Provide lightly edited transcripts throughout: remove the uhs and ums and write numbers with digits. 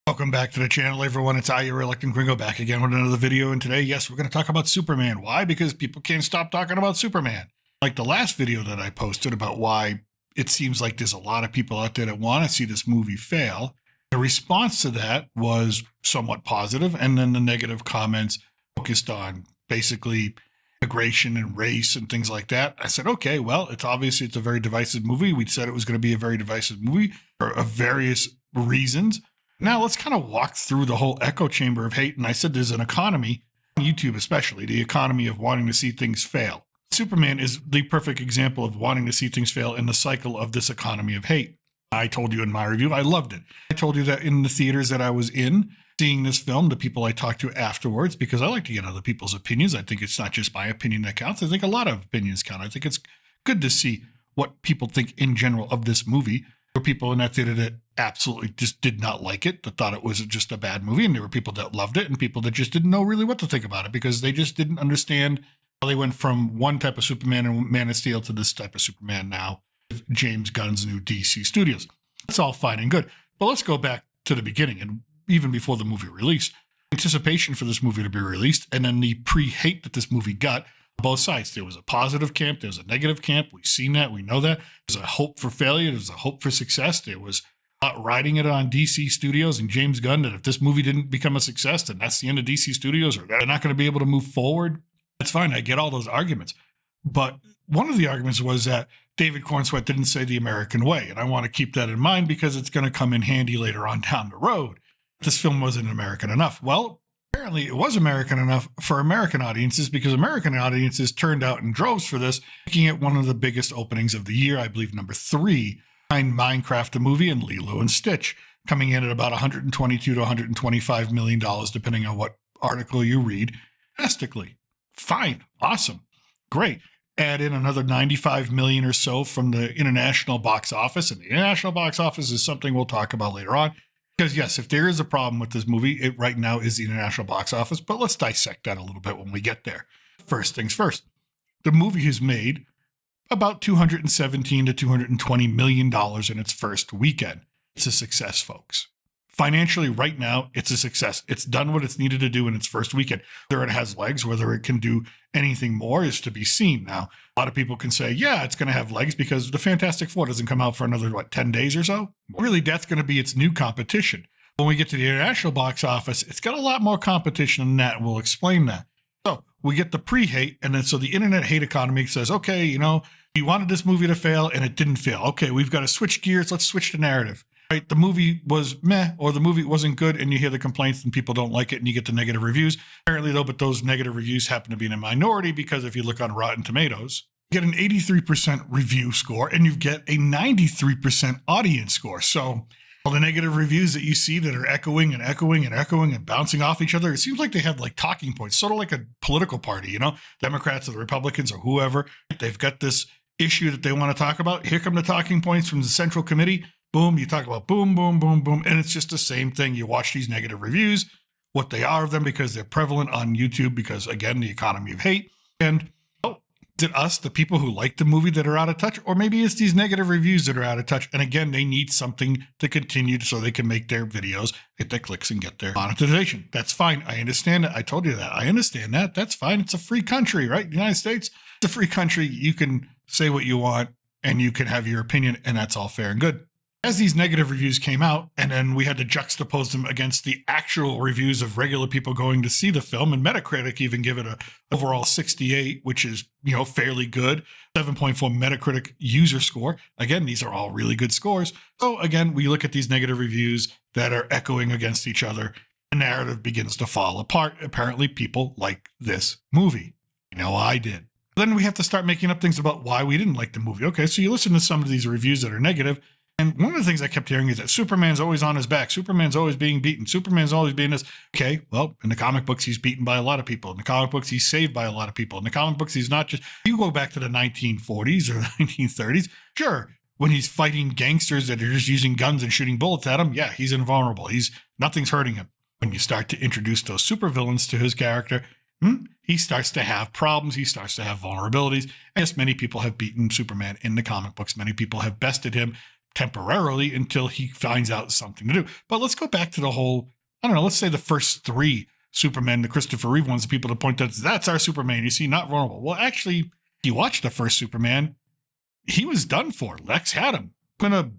Welcome back to the channel, everyone. It's I, your reluctant gringo, back again with another video. And today, yes, we're going to talk about Superman. Why? Because people can't stop talking about Superman. Like the last video that I posted about why it seems like there's a lot of people out there that want to see this movie fail. The response to that was somewhat positive, and then the negative comments focused on basically immigration and race and things like that. I said, okay, well, it's a very divisive movie. We said it was going to be a very divisive movie for various reasons. Now let's kind of walk through the whole echo chamber of hate. And I said there's an economy, on YouTube especially, the economy of wanting to see things fail. Superman is the perfect example of wanting to see things fail in the cycle of this economy of hate. I told you in my review, I loved it. I told you that in the theaters that I was in, seeing this film, the people I talked to afterwards, because I like to get other people's opinions. I think it's not just my opinion that counts. I think a lot of opinions count. I think it's good to see what people think in general of this movie. There were people in that theater that absolutely just did not like it, that thought it was just a bad movie. And there were people that loved it and people that just didn't know really what to think about it because they just didn't understand how they went from one type of Superman and Man of Steel to this type of Superman now with James Gunn's new DC Studios. It's all fine and good. But let's go back to the beginning and even before the movie release, anticipation for this movie to be released and then the pre-hate that this movie got. Both sides. There was a positive camp. There was a negative camp. We've seen that. We know that. There's a hope for failure. There's a hope for success. There was riding it on DC Studios and James Gunn that if this movie didn't become a success, then that's the end of DC Studios or they're not going to be able to move forward. That's fine. I get all those arguments. But one of the arguments was that David Cornsweet didn't say the American way. And I want to keep that in mind because it's going to come in handy later on down the road. This film wasn't American enough. Well, apparently it was American enough for American audiences because American audiences turned out in droves for this, making it one of the biggest openings of the year, I believe number 3, behind Minecraft the movie and Lilo and Stitch, coming in at about $122 to $125 million, depending on what article you read, domestically. Fine. Awesome. Great. Add in another 95 million or so from the international box office, and the international box office is something we'll talk about later on. Because yes, if there is a problem with this movie, it right now is the international box office, but let's dissect that a little bit when we get there. First things first, the movie has made about $217 to $220 million in its first weekend. It's a success, folks. Financially, right now, it's a success. It's done what it's needed to do in its first weekend. Whether it has legs, whether it can do anything more is to be seen. Now, a lot of people can say, yeah, it's going to have legs because the Fantastic Four doesn't come out for another, 10 days or so? Really, that's going to be its new competition. When we get to the international box office, it's got a lot more competition than that. We'll explain that. So we get the pre-hate, and then so the internet hate economy says, okay, you wanted this movie to fail, and it didn't fail. Okay, we've got to switch gears. Let's switch the narrative. Right, the movie was meh, or the movie wasn't good, and you hear the complaints and people don't like it, and you get the negative reviews. Apparently, though, but those negative reviews happen to be in a minority because if you look on Rotten Tomatoes, you get an 83% review score, and you get a 93% audience score. So all the negative reviews that you see that are echoing and echoing and echoing and bouncing off each other, it seems like they have like talking points, sort of like a political party, Democrats or the Republicans or whoever. They've got this issue that they want to talk about. Here come the talking points from the Central Committee. Boom, you talk about boom, boom, boom, boom, and it's just the same thing. You watch these negative reviews, what they are of them, because they're prevalent on YouTube, because, again, the economy of hate. And, is it us, the people who like the movie, that are out of touch? Or maybe it's these negative reviews that are out of touch. And, again, they need something to continue so they can make their videos, get their clicks, and get their monetization. That's fine. I understand it. I told you that. I understand that. That's fine. It's a free country, right? The United States, it's a free country. You can say what you want, and you can have your opinion, and that's all fair and good. As these negative reviews came out, and then we had to juxtapose them against the actual reviews of regular people going to see the film, and Metacritic even give it a overall 68, which is, fairly good. 7.4 Metacritic user score. Again, these are all really good scores. So again, we look at these negative reviews that are echoing against each other. The narrative begins to fall apart. Apparently, people like this movie. I did. Then we have to start making up things about why we didn't like the movie. Okay, so you listen to some of these reviews that are negative. And one of the things I kept hearing is that Superman's always on his back. Superman's always being beaten. Superman's always being this. Okay, well, in the comic books, he's beaten by a lot of people. In the comic books, he's saved by a lot of people. In the comic books, he's not just... You go back to the 1940s or 1930s, sure, when he's fighting gangsters that are just using guns and shooting bullets at him, yeah, he's invulnerable. Nothing's hurting him. When you start to introduce those supervillains to his character, he starts to have problems. He starts to have vulnerabilities. And yes, many people have beaten Superman in the comic books. Many people have bested him. temporarily until he finds out something to do. But let's go back to the whole, I don't know, let's say the first 3 Superman, the Christopher Reeve ones, the people to point out that's our Superman. You see, not vulnerable. Well, actually, you watch the first Superman, he was done for. Lex had him in a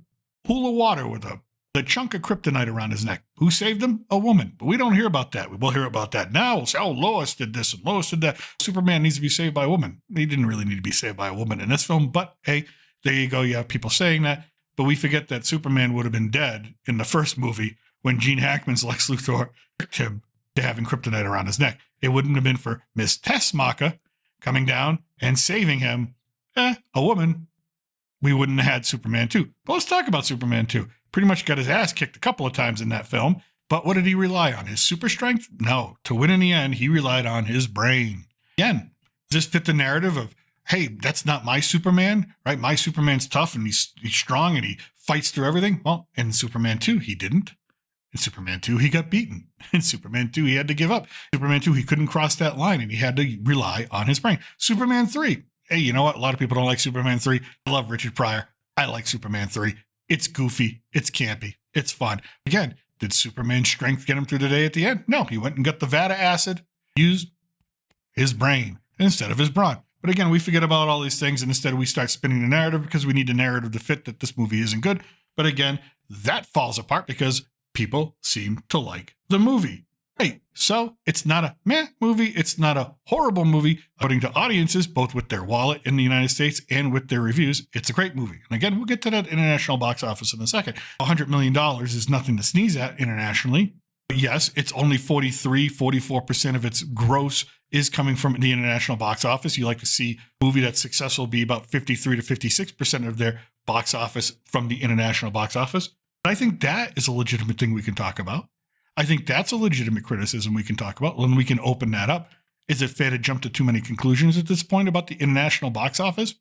pool of water with a chunk of kryptonite around his neck. Who saved him? A woman. But we don't hear about that. We'll hear about that now. We'll say, oh, Lois did this and Lois did that. Superman needs to be saved by a woman. He didn't really need to be saved by a woman in this film. But hey, there you go. You have people saying that. But we forget that Superman would have been dead in the first movie when Gene Hackman's Lex Luthor tricked him to having kryptonite around his neck. It wouldn't have been for Miss Tessmacher coming down and saving him, a woman, we wouldn't have had Superman 2. But let's talk about Superman 2. Pretty much got his ass kicked a couple of times in that film. But what did he rely on? His super strength? No. To win in the end, he relied on his brain. Again, does this fit the narrative of, hey, that's not my Superman, right? My Superman's tough and he's strong and he fights through everything. Well, in Superman 2, he didn't. In Superman 2, he got beaten. In Superman 2, he had to give up. Superman 2, he couldn't cross that line and he had to rely on his brain. Superman 3. Hey, you know what? A lot of people don't like Superman 3. I love Richard Pryor. I like Superman 3. It's goofy. It's campy. It's fun. Again, did Superman's strength get him through the day at the end? No, he went and got the vat of acid, used his brain instead of his brawn. But again, we forget about all these things and instead we start spinning the narrative because we need the narrative to fit that this movie isn't good. But again, that falls apart because people seem to like the movie. Right. So it's not a meh movie. It's not a horrible movie. According to audiences, both with their wallet in the United States and with their reviews, it's a great movie. And again, we'll get to that international box office in a second. $100 million is nothing to sneeze at internationally. But yes, it's only 44% of its gross is coming from the international box office. You like to see a movie that's successful be about 53 to 56% of their box office from the international box office. But I think that is a legitimate thing we can talk about. I think that's a legitimate criticism we can talk about, and we can open that up. Is it fair to jump to too many conclusions at this point about the international box office?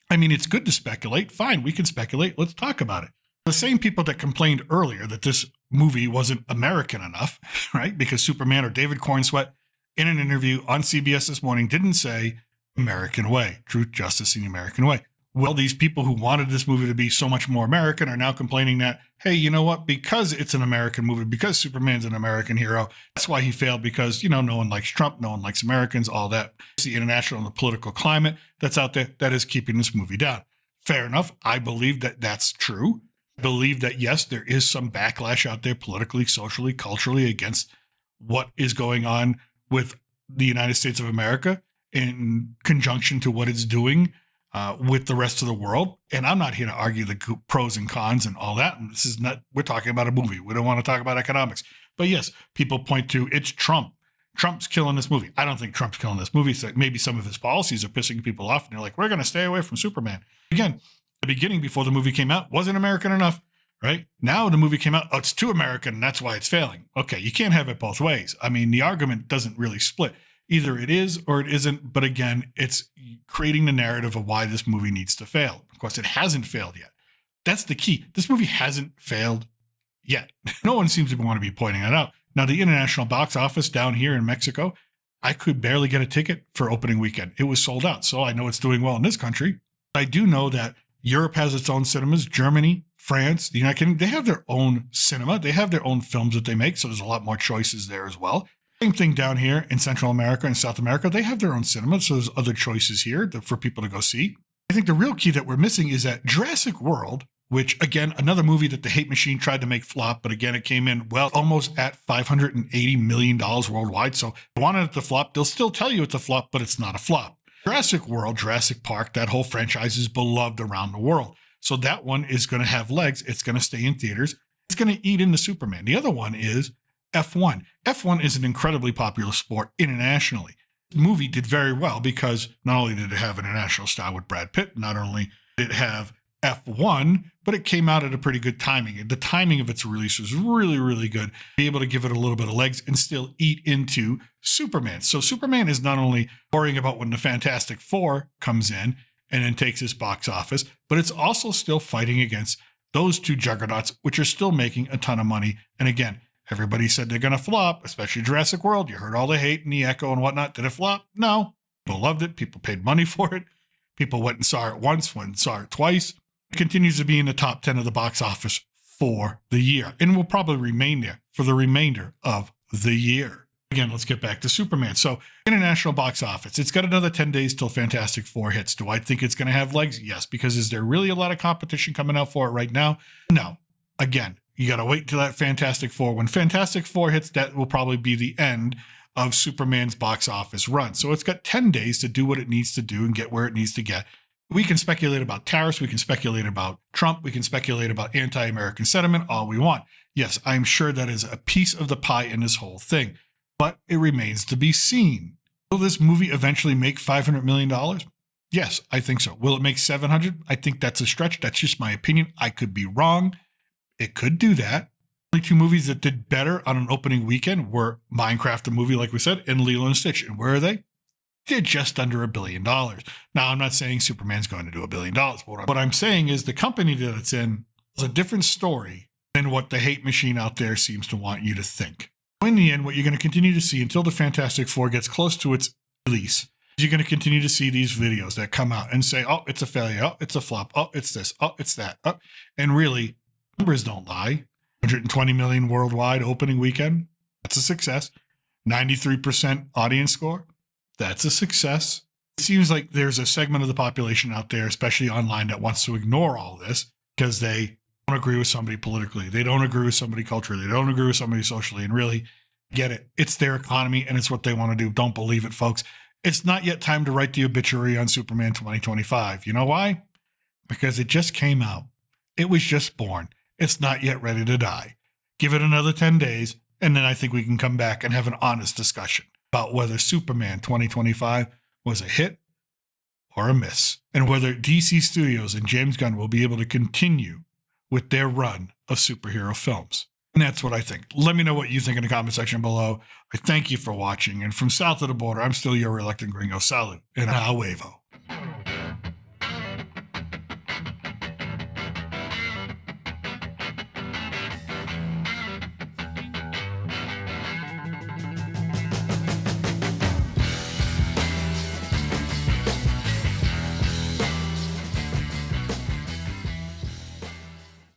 I mean, it's good to speculate. Fine, we can speculate. Let's talk about it. The same people that complained earlier that this movie wasn't American enough, right? Because Superman or David Cornsweet in an interview on CBS this morning didn't say American way, truth, justice, and the American way. Well, these people who wanted this movie to be so much more American are now complaining that, hey, you know what? Because it's an American movie, because Superman's an American hero, that's why he failed because, no one likes Trump, no one likes Americans, all that. It's the international and the political climate that's out there that is keeping this movie down. Fair enough. I believe that that's true. I believe that, yes, there is some backlash out there politically, socially, culturally against what is going on with the United States of America in conjunction to what it's doing with the rest of the world. And I'm not here to argue the pros and cons and all that. And this is not, we're talking about a movie. We don't want to talk about economics. But yes, people point to it's Trump. Trump's killing this movie. I don't think Trump's killing this movie. So maybe some of his policies are pissing people off. And they're like, we're going to stay away from Superman. Again, the beginning before the movie came out wasn't American enough, right? Now the movie came out, oh, it's too American. And that's why it's failing. Okay, you can't have it both ways. I mean, the argument doesn't really split. Either it is or it isn't. But again, it's creating the narrative of why this movie needs to fail. Of course, it hasn't failed yet. That's the key. This movie hasn't failed yet. No one seems to want to be pointing that out. Now, the international box office down here in Mexico, I could barely get a ticket for opening weekend. It was sold out. So I know it's doing well in this country. I do know that Europe has its own cinemas. Germany, France, the United Kingdom, they have their own cinema. They have their own films that they make. So there's a lot more choices there as well. Same thing down here in Central America and South America. They have their own cinema, so there's other choices here for people to go see. I think the real key that we're missing is that Jurassic World, which, again, another movie that the hate machine tried to make flop, but again, it came in, well, almost at $580 million worldwide. So if they wanted it to flop, they'll still tell you it's a flop, but it's not a flop. Jurassic World, Jurassic Park, that whole franchise is beloved around the world. So that one is going to have legs. It's going to stay in theaters. It's going to eat into Superman. The other one is F1. F1 is an incredibly popular sport internationally. The movie did very well because not only did it have an international star with Brad Pitt, not only did it have F1, but it came out at a pretty good timing. The timing of its release was really, really good. Be able to give it a little bit of legs and still eat into Superman. So Superman is not only worrying about when the Fantastic Four comes in and then takes his box office, but it's also still fighting against those two juggernauts, which are still making a ton of money. And again, everybody said they're going to flop, especially Jurassic World. You heard all the hate and the echo and whatnot. Did it flop? No. People loved it. People paid money for it. People went and saw it once, went and saw it twice. It continues to be in the top 10 of the box office for the year and will probably remain there for the remainder of the year. Again, let's get back to Superman. So, international box office, it's got another 10 days till Fantastic Four hits. Do I think it's going to have legs? Yes, because is there really a lot of competition coming out for it right now? No. Again, you got to wait till that Fantastic Four. When Fantastic Four hits, that will probably be the end of Superman's box office run. So it's got 10 days to do what it needs to do and get where it needs to get. We can speculate about tariffs. We can speculate about Trump. We can speculate about anti-American sentiment, all we want. Yes, I'm sure that is a piece of the pie in this whole thing, but it remains to be seen. Will this movie eventually make $500 million? Yes, I think so. Will it make 700? I think that's a stretch. That's just my opinion. I could be wrong. It could do that. Only two movies that did better on an opening weekend were Minecraft, the movie, like we said, and Lilo and Stitch. And where are they? They're just under $1 billion. Now, I'm not saying Superman's going to do $1 billion. What I'm saying is the company that it's in is a different story than what the hate machine out there seems to want you to think. In the end, what you're going to continue to see until the Fantastic Four gets close to its release, you're going to continue to see these videos that come out and say, oh, it's a failure. Oh, it's a flop. Oh, it's this. Oh, it's that. Oh. And really, numbers don't lie. 120 million worldwide opening weekend. That's a success. 93% audience score. That's a success. It seems like there's a segment of the population out there, especially online, that wants to ignore all this because they don't agree with somebody politically. They don't agree with somebody culturally. They don't agree with somebody socially. And really, get it. It's their economy and it's what they want to do. Don't believe it, folks. It's not yet time to write the obituary on Superman 2025. You know why? Because it just came out. It was just born. It's not yet ready to die. Give it another 10 days, and then I think we can come back and have an honest discussion about whether Superman 2025 was a hit or a miss, and whether DC Studios and James Gunn will be able to continue with their run of superhero films. And that's what I think. Let me know what you think in the comment section below. I thank you for watching, and from south of the border, I'm still your reluctant gringo. Salud and a huevo.